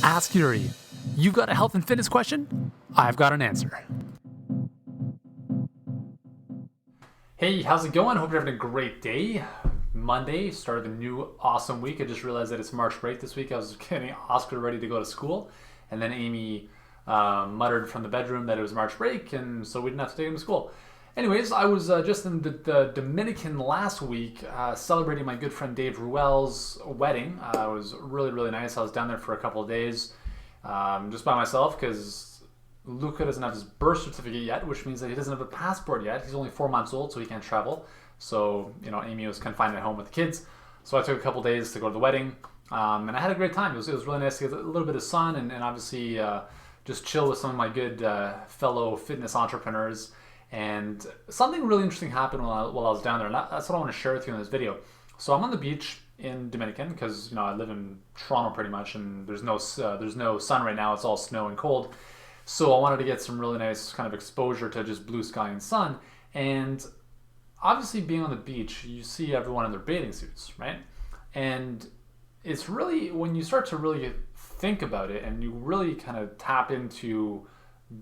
Ask Yuri. You've got a health and fitness question? I've got an answer. Hey, how's it going? Hope you're having a great day. Monday, start of a new awesome week. I just realized that it's March break this week. I was getting Oscar ready to go to school, and then Amy muttered from the bedroom that it was March break, and so we didn't have to take him to school. Anyways, I was just in the Dominican last week celebrating my good friend Dave Ruel's wedding. It was really, really nice. I was down there for a couple of days just by myself because Luca doesn't have his birth certificate yet, which means that he doesn't have a passport yet. He's only 4 months old, so he can't travel. So, Amy was confined at home with the kids. So I took a couple of days to go to the wedding, and I had a great time. It was really nice to get a little bit of sun and obviously just chill with some of my good fellow fitness entrepreneurs. And something really interesting happened while I was down there, and that's what I want to share with you in this video. So I'm on the beach in Dominican because I live in Toronto pretty much, and there's no sun right now. It's all snow and cold. So I wanted to get some really nice kind of exposure to just blue sky and sun. And obviously, being on the beach, you see everyone in their bathing suits, right? And it's really, when you start to really think about it and you really kind of tap into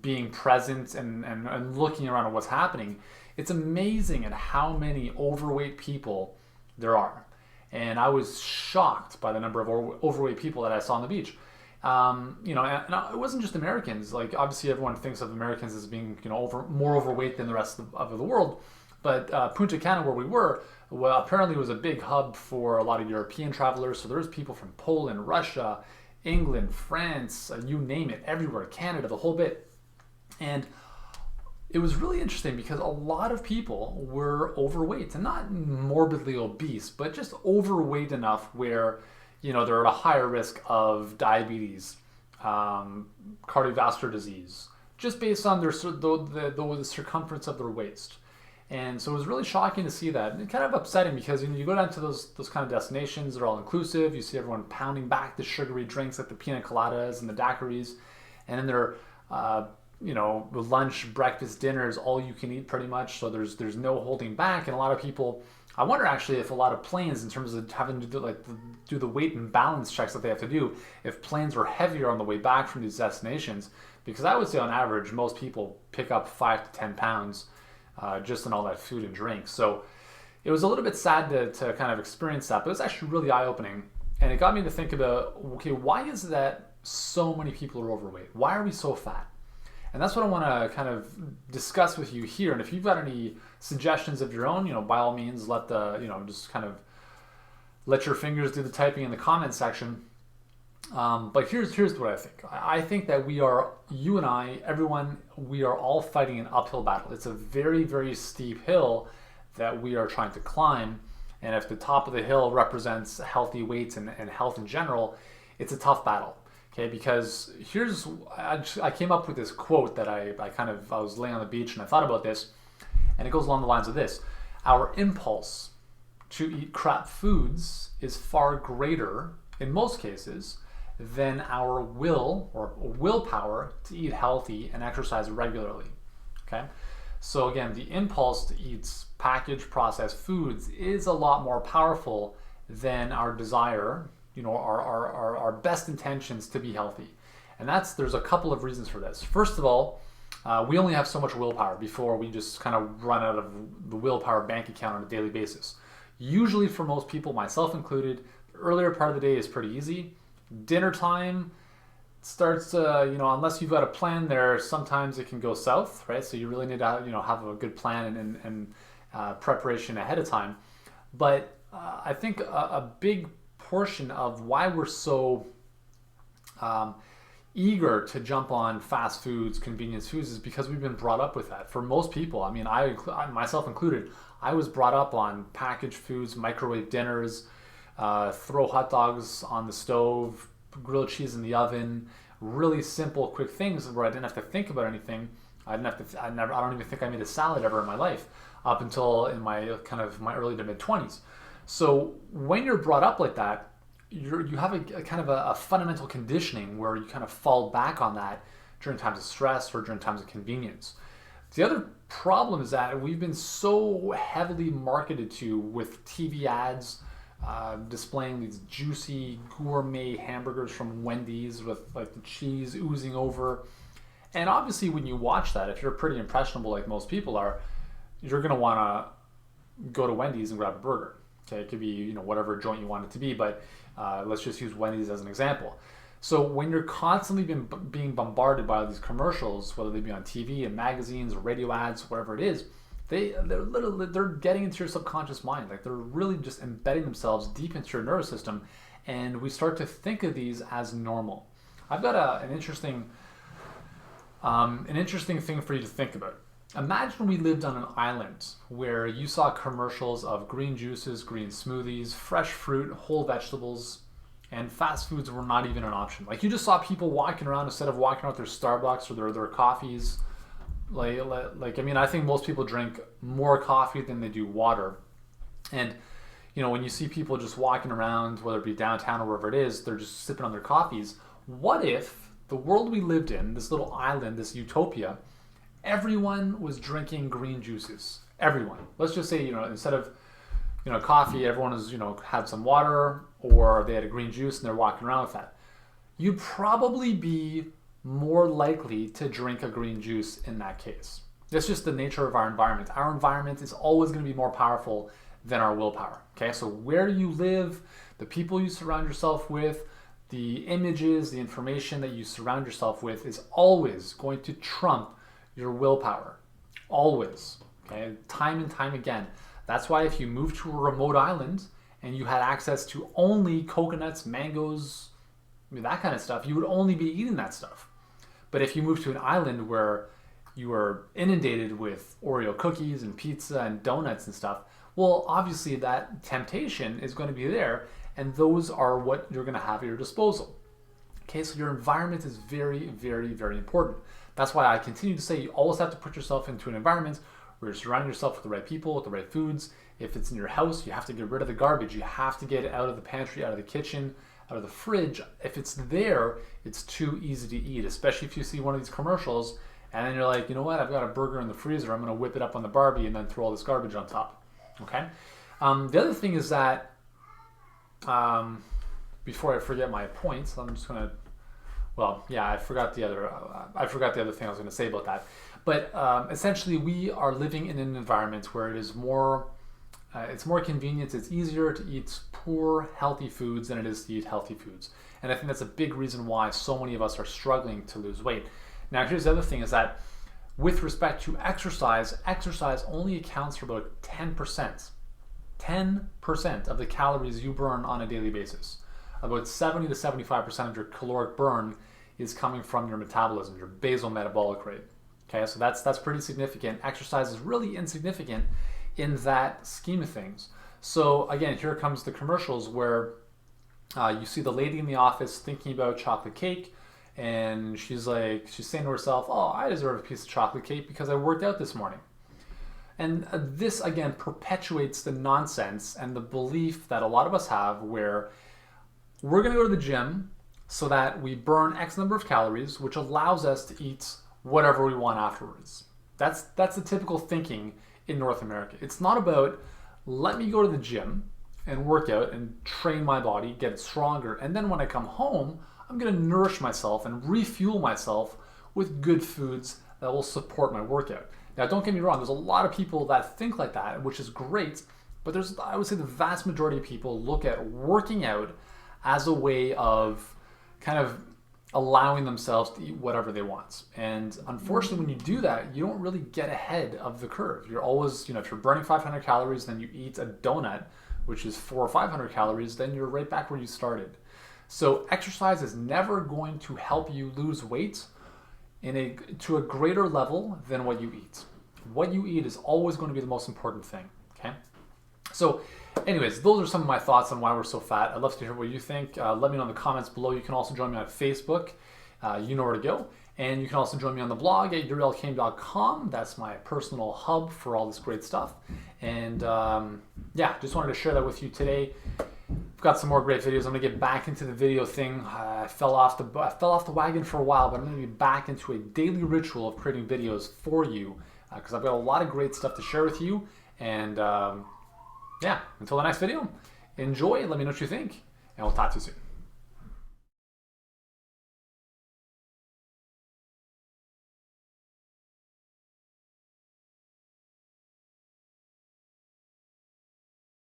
being present and looking around at what's happening, it's amazing at how many overweight people there are. And I was shocked by the number of overweight people that I saw on the beach. And it wasn't just Americans. Like, obviously everyone thinks of Americans as being, more overweight than the rest of the world. But Punta Cana, where we were, well, apparently was a big hub for a lot of European travelers. So there was people from Poland, Russia, England, France, you name it, everywhere, Canada, the whole bit. And it was really interesting because a lot of people were overweight, and not morbidly obese, but just overweight enough where, they're at a higher risk of diabetes, cardiovascular disease, just based on the circumference of their waist. And so it was really shocking to see that, and kind of upsetting because you go down to those kind of destinations, they're all inclusive. You see everyone pounding back the sugary drinks like the pina coladas and the daiquiris, and then they're lunch, breakfast, dinners, all you can eat pretty much. So there's no holding back, and a lot of people. I wonder actually if a lot of planes, in terms of having to do the weight and balance checks that they have to do, if planes were heavier on the way back from these destinations, because I would say on average most people pick up 5 to 10 pounds just in all that food and drink. So it was a little bit sad to kind of experience that, but it was actually really eye-opening, and it got me to think about, okay, why is it that so many people are overweight? Why are we so fat? And that's what I want to kind of discuss with you here. And if you've got any suggestions of your own, by all means, just kind of let your fingers do the typing in the comment section. But here's what I think. I think that you and I, everyone, we are all fighting an uphill battle. It's a very, very steep hill that we are trying to climb. And if the top of the hill represents healthy weights and health in general, it's a tough battle. Okay, because I came up with this quote that I was laying on the beach and I thought about this, and it goes along the lines of this: our impulse to eat crap foods is far greater, in most cases, than our will or willpower to eat healthy and exercise regularly. Okay, so again, the impulse to eat packaged processed foods is a lot more powerful than our desire, our best intentions to be healthy. And there's a couple of reasons for this. First of all, we only have so much willpower before we just kind of run out of the willpower bank account on a daily basis. Usually for most people, myself included, the earlier part of the day is pretty easy. Dinner time starts, unless you've got a plan there, sometimes it can go south, right? So you really need to, have a good plan and preparation ahead of time. But I think a big portion of why we're so eager to jump on fast foods, convenience foods, is because we've been brought up with that. For most people, I mean, I myself included, I was brought up on packaged foods, microwave dinners, throw hot dogs on the stove, grilled cheese in the oven, really simple, quick things where I didn't have to think about anything. I don't even think I made a salad ever in my life up until in my early to mid 20s. So when you're brought up like that, you have a kind of a fundamental conditioning where you kind of fall back on that during times of stress or during times of convenience. The other problem is that we've been so heavily marketed to with TV ads, displaying these juicy gourmet hamburgers from Wendy's with like the cheese oozing over. And obviously when you watch that, if you're pretty impressionable like most people are, you're going to want to go to Wendy's and grab a burger. Okay, it could be, you know, whatever joint you want it to be, but let's just use Wendy's as an example. So when you're constantly being bombarded by these commercials, whether they be on TV and magazines or radio ads, whatever it is, they're getting into your subconscious mind. Like they're really just embedding themselves deep into your nervous system, and we start to think of these as normal. I've got an interesting thing for you to think about. Imagine we lived on an island where you saw commercials of green juices, green smoothies, fresh fruit, whole vegetables, and fast foods were not even an option. Like you just saw people walking around instead of walking out their Starbucks or their coffees. Like I mean, I think most people drink more coffee than they do water. And, you know, when you see people just walking around, whether it be downtown or wherever it is, they're just sipping on their coffees. What if the world we lived in, this little island, this utopia, everyone was drinking green juices? Everyone. Let's just say, you know, instead of, you know, coffee, everyone is, you know, had some water or they had a green juice and they're walking around with that. You'd probably be more likely to drink a green juice in that case. That's just the nature of our environment. Our environment is always going to be more powerful than our willpower. Okay, so where you live, the people you surround yourself with, the images, the information that you surround yourself with is always going to trump your willpower. Always. Okay, time and time again. That's why if you move to a remote island and you had access to only coconuts, mangoes, I mean, that kind of stuff, you would only be eating that stuff. But if you move to an island where you are inundated with Oreo cookies and pizza and donuts and stuff, well, obviously that temptation is going to be there, and those are what you're going to have at your disposal. Okay, so your environment is very, very, very important. That's why I continue to say you always have to put yourself into an environment where you're surrounding yourself with the right people, with the right foods. If it's in your house, you have to get rid of the garbage. You have to get it out of the pantry, out of the kitchen, out of the fridge. If it's there, it's too easy to eat, especially if you see one of these commercials and then you're like, you know what, I've got a burger in the freezer, I'm going to whip it up on the Barbie and then throw all this garbage on top. Okay. The other thing is that, before I forget my points, I'm just going to, well, yeah, I forgot the other thing I was going to say about that. But essentially, we are living in an environment where it is more, it's more convenient. It's easier to eat poor, healthy foods than it is to eat healthy foods. And I think that's a big reason why so many of us are struggling to lose weight. Now, here's the other thing is that with respect to exercise, exercise only accounts for about 10% of the calories you burn on a daily basis. About 70 to 75% of your caloric burn is coming from your metabolism, your basal metabolic rate. Okay, so that's pretty significant. Exercise is really insignificant in that scheme of things. So again, here comes the commercials where you see the lady in the office thinking about chocolate cake, and she's saying to herself, oh, I deserve a piece of chocolate cake because I worked out this morning. And this again perpetuates the nonsense and the belief that a lot of us have where we're going to go to the gym so that we burn X number of calories, which allows us to eat whatever we want afterwards. That's the typical thinking in North America. It's not about, let me go to the gym and work out and train my body, get it stronger, and then when I come home, I'm going to nourish myself and refuel myself with good foods that will support my workout. Now, don't get me wrong, there's a lot of people that think like that, which is great, but I would say the vast majority of people look at working out as a way of kind of allowing themselves to eat whatever they want. And unfortunately, when you do that, you don't really get ahead of the curve. You're always, if you're burning 500 calories, then you eat a donut, which is 400 or 500 calories, then you're right back where you started. So exercise is never going to help you lose weight to a greater level than what you eat. What you eat is always going to be the most important thing, okay? So anyways, those are some of my thoughts on why we're so fat. I'd love to hear what you think. Let me know in the comments below. You can also join me on Facebook. You know where to go. And you can also join me on the blog at yurilkame.com. That's my personal hub for all this great stuff. And yeah, just wanted to share that with you today. I've got some more great videos. I'm gonna get back into the video thing. I fell off the wagon for a while, but I'm gonna be back into a daily ritual of creating videos for you because I've got a lot of great stuff to share with you. And yeah, until the next video, Enjoy. Let me know what you think, and we'll talk to you soon.